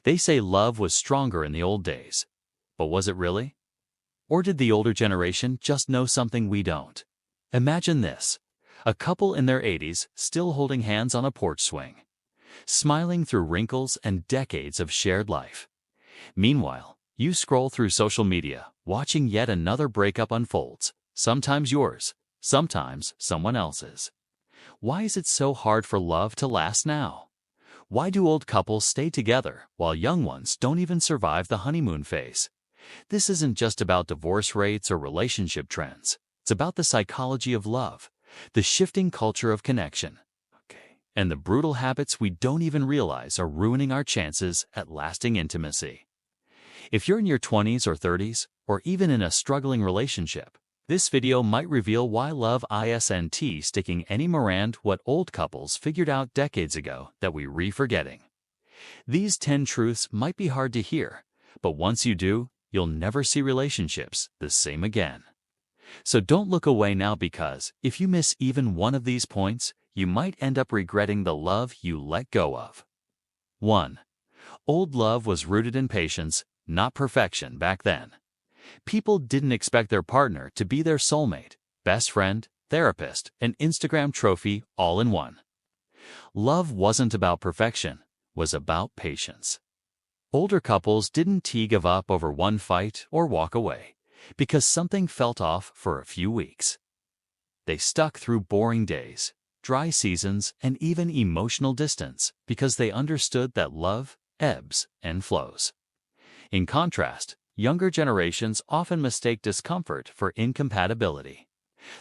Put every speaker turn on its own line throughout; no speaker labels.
They say love was stronger in the old days. But was it really? Or did the older generation just know something we don't? Imagine this: a couple in their 80s still holding hands on a porch swing, smiling through wrinkles and decades of shared life. Meanwhile, you scroll through social media, watching yet another breakup unfolds, sometimes yours, sometimes someone else's. Why is it so hard for love to last now? Why do old couples stay together while young ones don't even survive the honeymoon phase? This isn't just about divorce rates or relationship trends. It's about the psychology of love, the shifting culture of connection, and the brutal habits we don't even realize are ruining our chances at lasting intimacy. If you're in your 20s or 30s, or even in a struggling relationship, this video might reveal why love isn't sticking any more what old couples figured out decades ago that we re-forgetting. These 10 truths might be hard to hear, but once you do, you'll never see relationships the same again. So don't look away now, because if you miss even one of these points, you might end up regretting the love you let go of. 1. Old love was rooted in patience, not perfection back then. People didn't expect their partner to be their soulmate, best friend, therapist, and Instagram trophy all in one. Love wasn't about perfection, it was about patience. Older couples didn't give up over one fight or walk away because something felt off for a few weeks. They stuck through boring days, dry seasons, and even emotional distance because they understood that love ebbs and flows. In contrast, younger generations often mistake discomfort for incompatibility.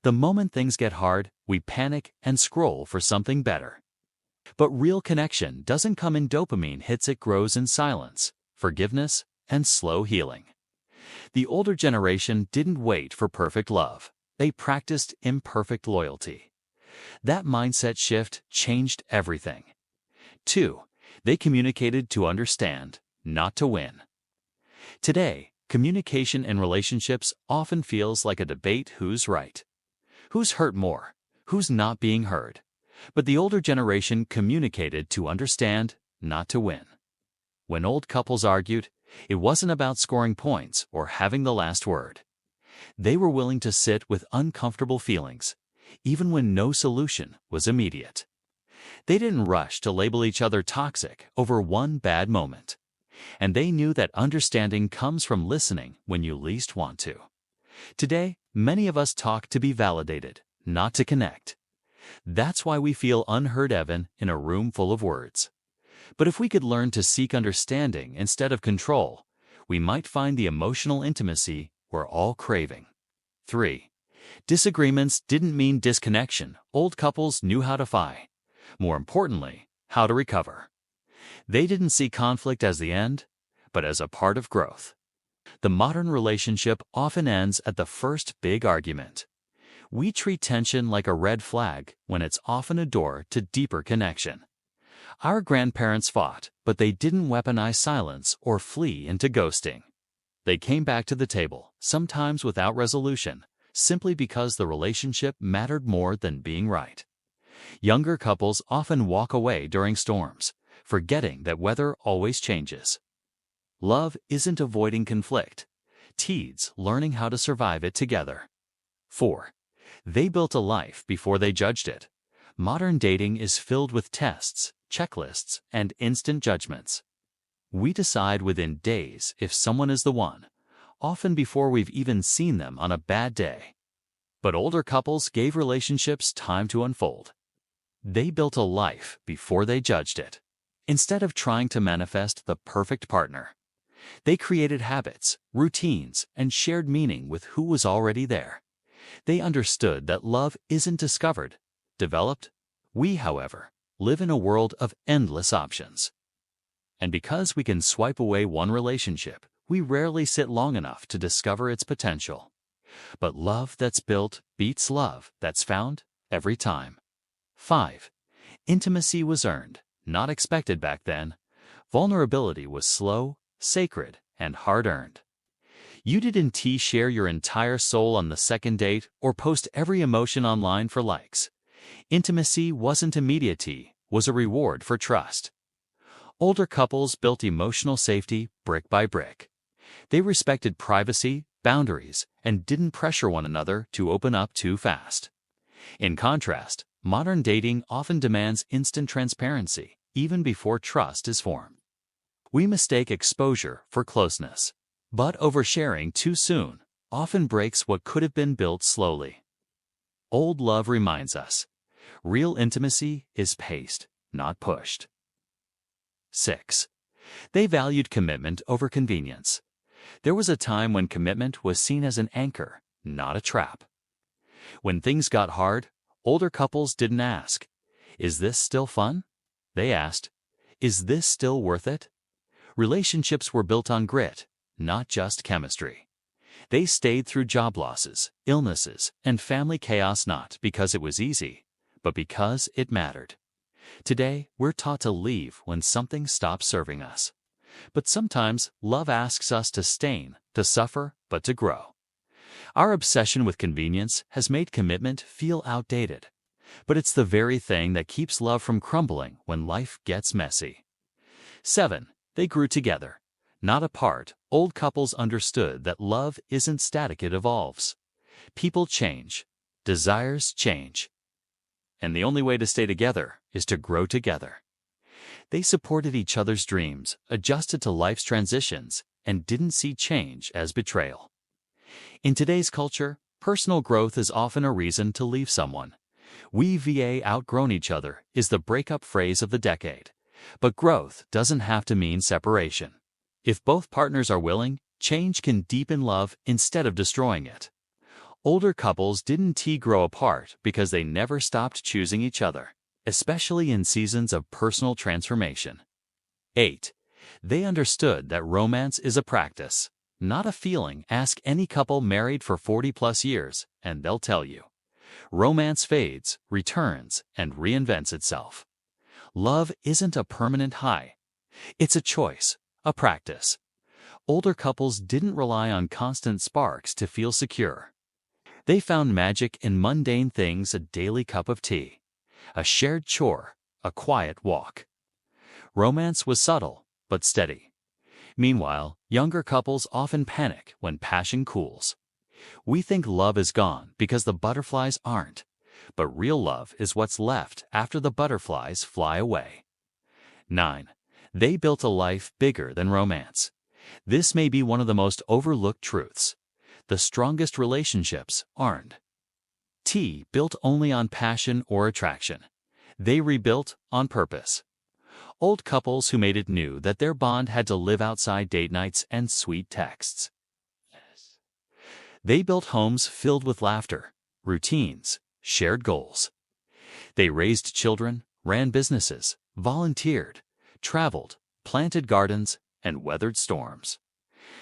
The moment things get hard, we panic and scroll for something better. But real connection doesn't come in dopamine hits, it grows in silence, forgiveness, and slow healing. The older generation didn't wait for perfect love. They practiced imperfect loyalty. That mindset shift changed everything. 2. They communicated to understand, not to win. Today, communication in relationships often feels like a debate: who's right? Who's hurt more? Who's not being heard? But the older generation communicated to understand, not to win. When old couples argued, it wasn't about scoring points or having the last word. They were willing to sit with uncomfortable feelings, even when no solution was immediate. They didn't rush to label each other toxic over one bad moment. And they knew that understanding comes from listening when you least want to. Today, many of us talk to be validated, not to connect. That's why we feel unheard even in a room full of words. But if we could learn to seek understanding instead of control, we might find the emotional intimacy we're all craving. 3. Disagreements didn't mean disconnection. Old couples knew how to fight. More importantly, how to recover. They didn't see conflict as the end, but as a part of growth. The modern relationship often ends at the first big argument. We treat tension like a red flag when it's often a door to deeper connection. Our grandparents fought, but they didn't weaponize silence or flee into ghosting. They came back to the table, sometimes without resolution, simply because the relationship mattered more than being right. Younger couples often walk away during storms, forgetting that weather always changes. Love isn't avoiding conflict. It's learning how to survive it together. 4. They built a life before they judged it. Modern dating is filled with tests, checklists, and instant judgments. We decide within days if someone is the one, often before we've even seen them on a bad day. But older couples gave relationships time to unfold. They built a life before they judged it. Instead of trying to manifest the perfect partner, they created habits, routines, and shared meaning with who was already there. They understood that love isn't discovered, developed. We, however, live in a world of endless options. And because we can swipe away one relationship, we rarely sit long enough to discover its potential. But love that's built beats love that's found every time. 5. Intimacy was earned, not expected back then. Vulnerability was slow, sacred, and hard-earned. You didn't share your entire soul on the second date or post every emotion online for likes. Intimacy wasn't immediate, was a reward for trust. Older couples built emotional safety brick by brick. They respected privacy, boundaries, and didn't pressure one another to open up too fast. In contrast, modern dating often demands instant transparency, even before trust is formed. We mistake exposure for closeness, but oversharing too soon often breaks what could have been built slowly. Old love reminds us, real intimacy is paced, not pushed. 6. They valued commitment over convenience. There was a time when commitment was seen as an anchor, not a trap. When things got hard, older couples didn't ask, "Is this still fun?" They asked, "Is this still worth it?" Relationships were built on grit, not just chemistry. They stayed through job losses, illnesses, and family chaos not because it was easy, but because it mattered. Today, we're taught to leave when something stops serving us. But sometimes, love asks us to stain, to suffer, but to grow. Our obsession with convenience has made commitment feel outdated. But it's the very thing that keeps love from crumbling when life gets messy. 7. They grew together, not apart. Old couples understood that love isn't static, it evolves. People change. Desires change. And the only way to stay together is to grow together. They supported each other's dreams, adjusted to life's transitions, and didn't see change as betrayal. In today's culture, personal growth is often a reason to leave someone. We've outgrown each other is the breakup phrase of the decade. But growth doesn't have to mean separation. If both partners are willing, change can deepen love instead of destroying it. Older couples didn't grow apart because they never stopped choosing each other, especially in seasons of personal transformation. 8. They understood that romance is a practice, not a feeling. Ask any couple married for 40+ years, and they'll tell you. Romance fades, returns, and reinvents itself. Love isn't a permanent high. It's a choice, a practice. Older couples didn't rely on constant sparks to feel secure. They found magic in mundane things: a daily cup of tea, a shared chore, a quiet walk. Romance was subtle, but steady. Meanwhile, younger couples often panic when passion cools. We think love is gone because the butterflies aren't, but real love is what's left after the butterflies fly away. 9. They built a life bigger than romance. This may be one of the most overlooked truths. The strongest relationships aren't built only on passion or attraction. They rebuilt on purpose. Old couples who made it knew that their bond had to live outside date nights and sweet texts. They built homes filled with laughter, routines, shared goals. They raised children, ran businesses, volunteered, traveled, planted gardens, and weathered storms.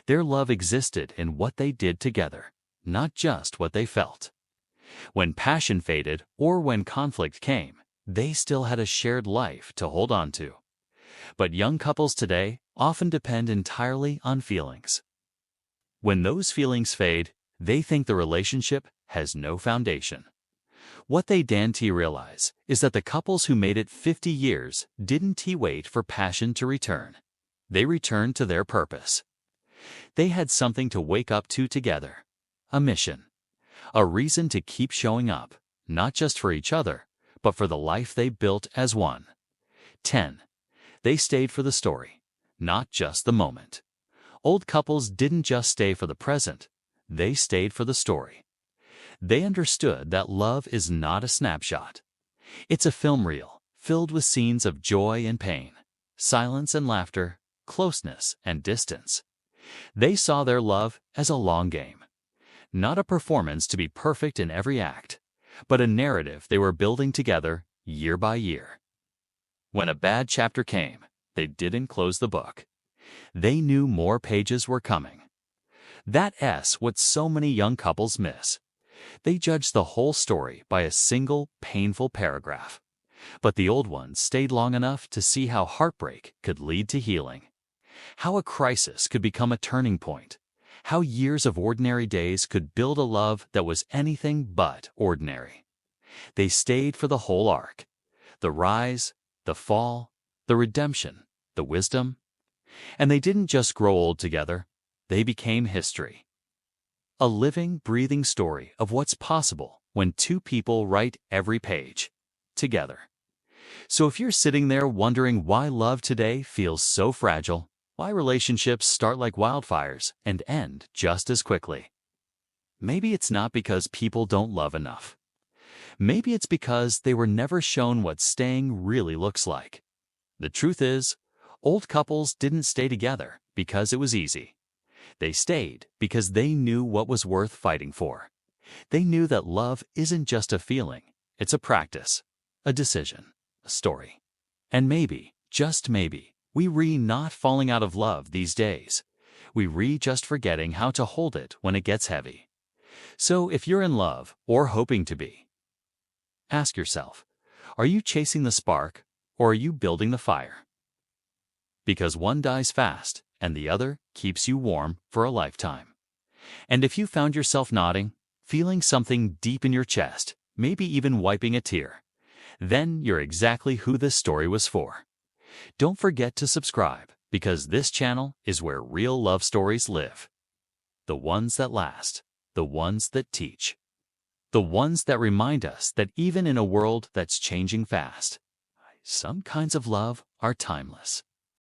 Their love existed in what they did together, not just what they felt. When passion faded or when conflict came, they still had a shared life to hold on to. But young couples today often depend entirely on feelings. When those feelings fade, they think the relationship has no foundation. What they didn't realize is that the couples who made it 50 years didn't wait for passion to return. They returned to their purpose. They had something to wake up to together, a mission, a reason to keep showing up, not just for each other, but for the life they built as one. 10. They stayed for the story, not just the moment. Old couples didn't just stay for the present, they stayed for the story. They understood that love is not a snapshot. It's a film reel, filled with scenes of joy and pain, silence and laughter, closeness and distance. They saw their love as a long game, not a performance to be perfect in every act, but a narrative they were building together year by year. When a bad chapter came, they didn't close the book. They knew more pages were coming. That's what so many young couples miss. They judge the whole story by a single, painful paragraph. But the old ones stayed long enough to see how heartbreak could lead to healing, how a crisis could become a turning point, how years of ordinary days could build a love that was anything but ordinary. They stayed for the whole arc, the rise, the fall, the redemption, the wisdom. And they didn't just grow old together, they became history. A living, breathing story of what's possible when two people write every page together. So if you're sitting there wondering why love today feels so fragile, why relationships start like wildfires and end just as quickly, maybe it's not because people don't love enough. Maybe it's because they were never shown what staying really looks like. The truth is, old couples didn't stay together because it was easy. They stayed because they knew what was worth fighting for. They knew that love isn't just a feeling, it's a practice, a decision, a story. And maybe, just maybe, we not falling out of love these days. We just forgetting how to hold it when it gets heavy. So if you're in love, or hoping to be, ask yourself, are you chasing the spark, or are you building the fire? Because one dies fast, and the other keeps you warm for a lifetime. And if you found yourself nodding, feeling something deep in your chest, maybe even wiping a tear, then you're exactly who this story was for. Don't forget to subscribe, because this channel is where real love stories live. The ones that last, the ones that teach, the ones that remind us that even in a world that's changing fast, some kinds of love are timeless.